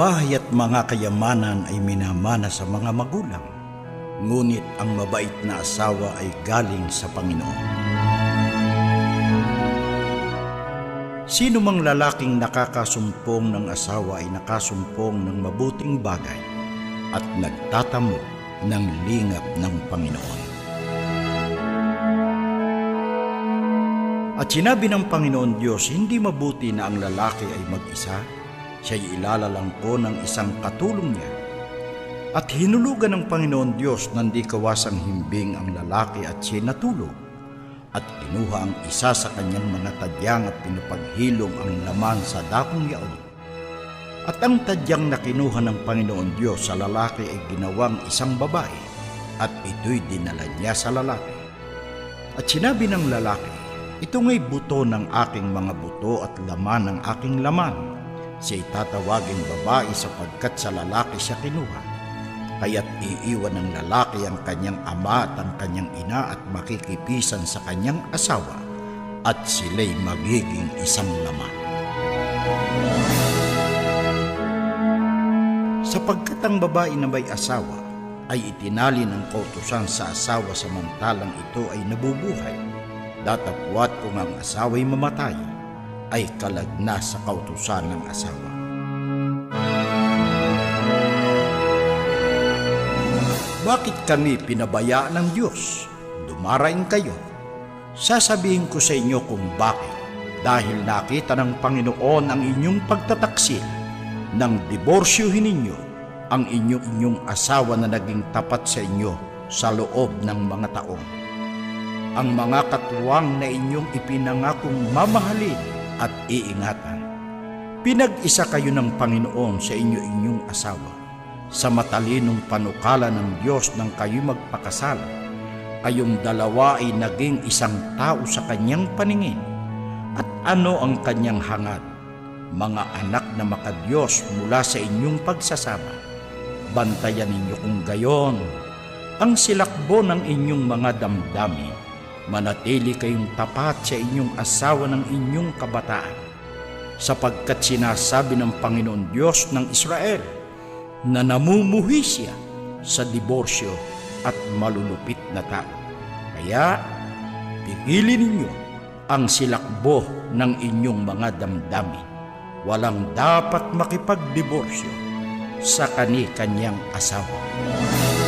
bahay at mga kayamanan ay minamana sa mga magulang, ngunit ang mabait na asawa ay galing sa Panginoon. Sino mang lalaking nakakasumpong ng asawa ay nakasumpong ng mabuting bagay at nagtatamo ng lingap ng Panginoon. At sinabi ng Panginoon Diyos, hindi mabuti na ang lalaki ay mag-isa, siya'y ilalalangko ng isang katulong niya. At hinulugan ng Panginoon Diyos ng di kawasang himbing ang lalaki at siya'y natulog. At kinuha ang isa sa kanyang mga tadyang at pinapaghilong ang laman sa dakong yaon. At ang tadyang na kinuha ng Panginoon Diyos sa lalaki ay ginawang isang babae, at ito'y dinala niya sa lalaki. At sinabi ng lalaki, ito nga'y buto ng aking mga buto at laman ng aking laman. Siya'y tatawaging babae sapagkat sa lalaki siya kinuha. Kaya't iiwan ng lalaki ang kanyang ama at ang kanyang ina at makikipisan sa kanyang asawa, at sila'y magiging isang laman. Sapagkat ang babae na may asawa ay itinali ng kautusan sa asawa samantalang ito ay nabubuhay, datapwat kung ang asawa'y mamatay, ay kalag na sa kautusan ng asawa. Bakit kami pinabayaan ng Diyos? Dumaraing kayo. Sasabihin ko sa inyo kung bakit. Dahil nakita ng Panginoon ang inyong pagtataksil, nang diborsyohin ninyo ang inyong asawa na naging tapat sa inyo sa loob ng mga taon. Ang mga katuwang na inyong ipinangakong mamahalin at iingatan. Pinag-isa kayo ng Panginoon sa inyong asawa. Sa matalinong panukala ng Diyos nang kayo magpakasal, kayong dalawa ay naging isang tao sa kanyang paningin. At ano ang kanyang hangad? Mga anak na makadiyos mula sa inyong pagsasama. Bantayan ninyo kung gayon ang silakbo ng inyong mga damdamin. Manatili kayong tapat sa inyong asawa ng inyong kabataan, sapagkat sinasabi ng Panginoon Diyos ng Israel na namumuhi siya sa diborsyo at malulupit na tao. Kaya pigilin ninyo ang silakbo ng inyong mga damdamin. Walang dapat makipagdiborsyo sa kani-kanyang asawa.